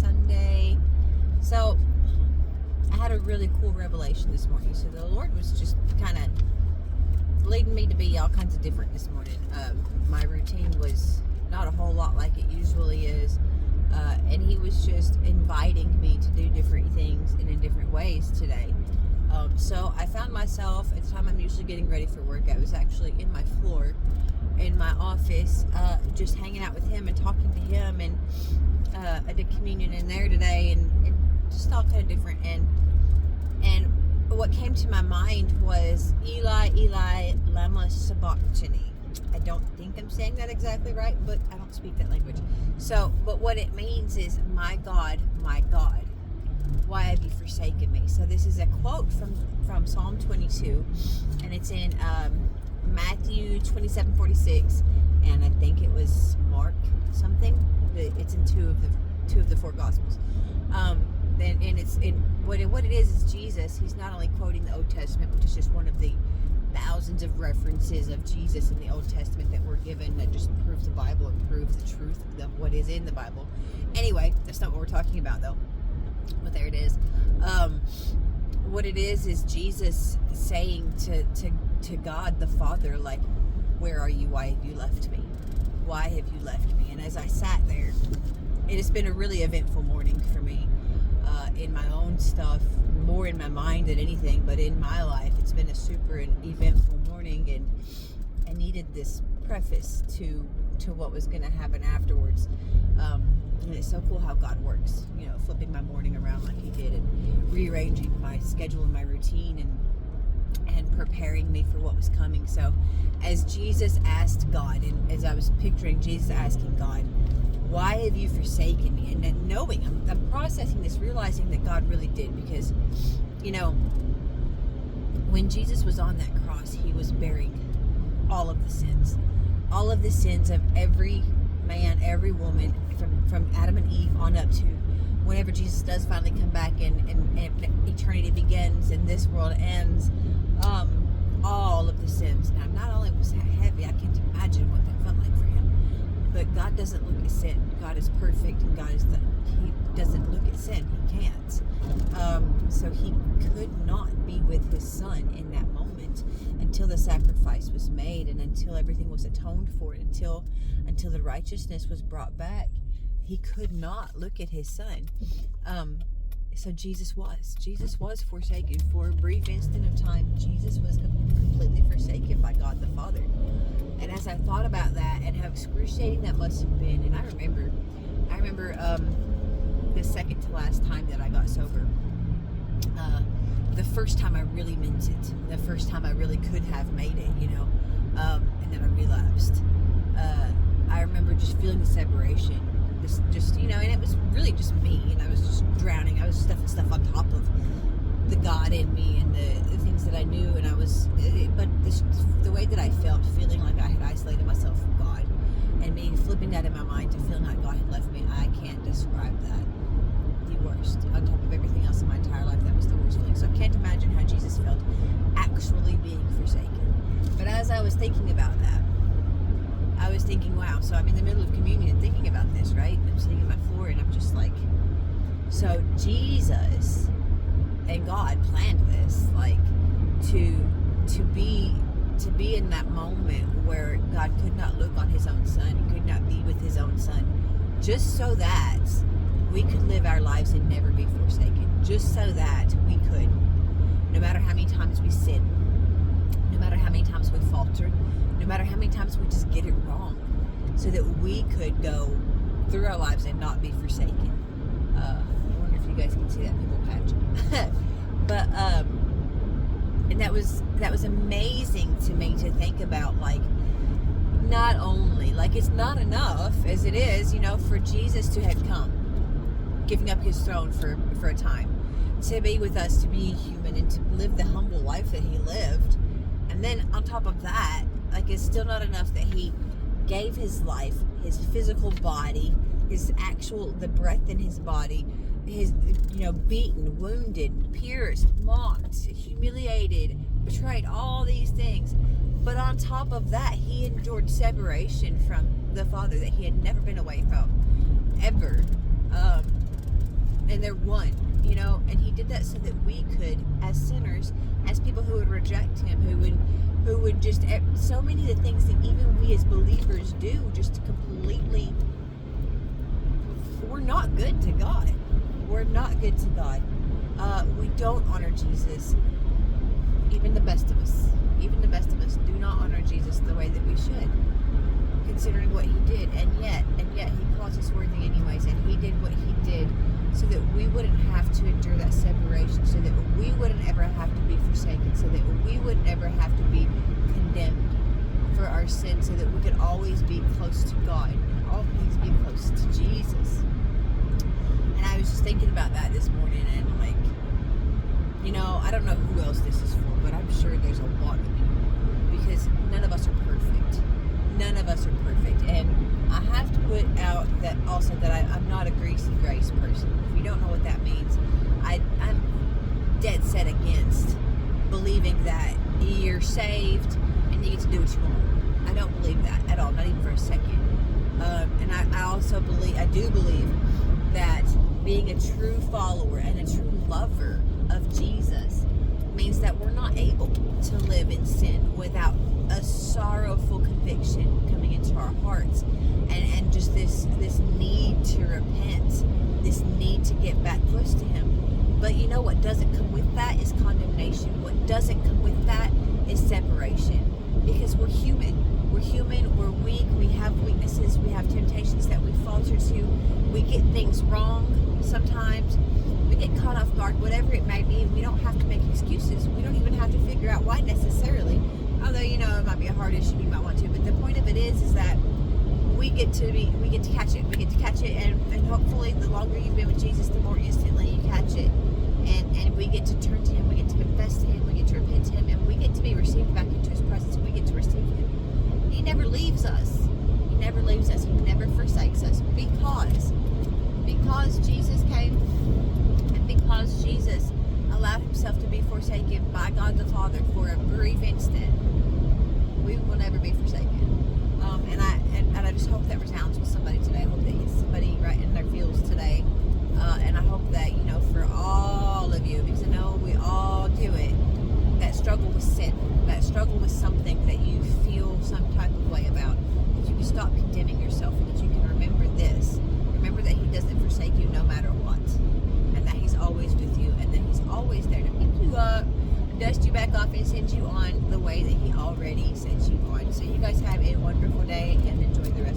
Sunday. So I had a really cool revelation this morning. So the Lord was just kind of leading me to be all kinds of different this morning. My routine was not a whole lot like it usually is. And he was just inviting me to do different things and in different ways today. So I found myself, at the time I'm usually getting ready for work, I was actually in my floor in my office, just hanging out with him and talking to him, and I did communion in there today, and just all kind of different. And what came to my mind was Eli, Eli, lama sabachthani. I don't think I'm saying that exactly right, but I don't speak that language. So, but what it means is, my God, why have you forsaken me? So this is a quote from Psalm 22, and it's in Matthew 27:46, and I think it was Mark something. It's in two of the four Gospels. And it's in what it is Jesus. He's not only quoting the Old Testament, which is just one of the thousands of references of Jesus in the Old Testament that we're given that just proves the Bible and proves the truth of what is in the Bible. Anyway, that's not what we're talking about though. But there it is. What it is Jesus saying to God the Father, like, where are you? Why have you left me? Why have you left me? And as I sat there, it has been a really eventful morning for me. In my own stuff, more in my mind than anything, but in my life, it's been a super eventful morning, and I needed this preface to what was going to happen afterwards. And it's so cool how God works, flipping my morning around like he did, and rearranging my schedule and my routine, and preparing me for what was coming. So as Jesus asked God, and as I was picturing Jesus asking God, why have you forsaken me? And then knowing, I'm processing this, realizing that God really did, because, when Jesus was on that cross, he was bearing all of the sins of every man, every woman, from Adam and Eve on up to whenever Jesus does finally come back and eternity begins and this world ends. All of the sins. Now, not only was that heavy, I can't imagine what that felt like for him, but God doesn't look at sin. God is perfect, and he doesn't look at sin. He can't. So he could not be with his son in that moment until the sacrifice was made, and until everything was atoned for, until the righteousness was brought back. He could not look at his son. So Jesus was forsaken for a brief instant of time. Jesus was completely forsaken by God the Father. And as I thought about that, and how excruciating that must have been, and I remember the second to last time that I got sober, the first time I really meant it, the first time I really could have made it, and then I relapsed. I remember just feeling the separation, just and it was really just me, and I was just drowning. I was stuffing stuff on top of the God in me and the things that I knew, and the way that I felt, feeling like I had isolated myself from God, and me flipping that in my mind to feeling like God had left me, I can't describe that. The worst. On top of everything else in my entire life, that was the worst feeling. So I can't imagine how Jesus felt actually being forsaken. But as I was thinking about that, I was thinking, wow, so I'm in the middle of communion thinking about this, right? I'm sitting on my floor, and I'm just like, so Jesus and God planned this, like, to be in that moment where God could not look on his own son, he could not be with his own son, just so that we could live our lives and never be forsaken, just so that we could, no matter how many times we sin, no matter how many times we falter, no matter how many times we just get it wrong, so that we could go through our lives and not be forsaken. I wonder if you guys can see that pimple patch. But and that was amazing to me to think about, like, not only, like, it's not enough as it is, for Jesus to have come, giving up his throne for a time, to be with us, to be human, and to live the humble life that he lived. And then on top of that, like, it's still not enough that he gave his life, his physical body, the breath in his body, his, beaten, wounded, pierced, mocked, humiliated, betrayed, all these things. But on top of that, he endured separation from the Father that he had never been away from, ever. and they're one, and he did that so that we could, as sinners, as people who would reject him, who would just, so many of the things that even we as believers do, just completely, we're not good to God. We're not good to God. We don't honor Jesus. Even the best of us do not honor Jesus the way that we should, considering what he did, and yet he calls us worthy anyways, and he did what he did so that we wouldn't have to endure that separation, so that we wouldn't ever have to be forsaken, so that we wouldn't ever have to be condemned for our sins, so that we could always be close to God and always be close to Jesus. And I was just thinking about that this morning, and I don't know who else this is for, but I'm sure there's a lot of you, because none of us are perfect. None of us are perfect. And I have to put out that also that I'm not a greasy grace person. If you don't know what that means, I'm dead set against believing that you're saved and you get to do what you want. I don't believe that at all, not even for a second. And I do believe that being a true follower and a true lover of Jesus means that we're not able to live in sin without a sorrowful conviction coming into our hearts, and just this need to repent, this need to get back close to him. But what doesn't come with that is condemnation. What doesn't come with that is separation, because we're human, we're weak, we have weaknesses, we have temptations that we falter to, we get things wrong sometimes, we get caught off guard, whatever it may be. We don't have to make excuses. We don't even have to figure out why necessarily. Although, it might be a hard issue, you might want to. But the point of it is that we get to catch it. We get to catch it, and hopefully the longer you've been with Jesus, the more instantly you catch it. And we get to turn to him, we get to confess to him, we get to repent to him, and we get to be received back into his presence, and we get to receive him. He never leaves us. He never leaves us. He never forsakes us, because Jesus came, and because Jesus allowed himself to be forsaken by God the Father for a brief instant, we will never be forsaken. And I just hope that resounds with somebody today. I hope that hits somebody right in their feels today. And I hope that, for all of you, because I know we all do it, that struggle with sin, that struggle with something that you feel some type of way about, that you can stop condemning yourself, and that you can remember this. Remember that he doesn't forsake you no matter what, and that he's always with you, and that he's always there to pick you up, dust you back off, and send you on the way that he already sent you on. So you guys have a wonderful day, and enjoy the rest